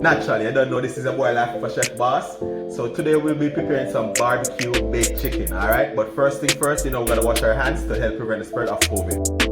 Naturally, I don't know this is a boy life for Chef Boss. So today we'll be preparing some barbecue baked chicken, alright? But first thing first, we gotta wash our hands to help prevent the spread of COVID.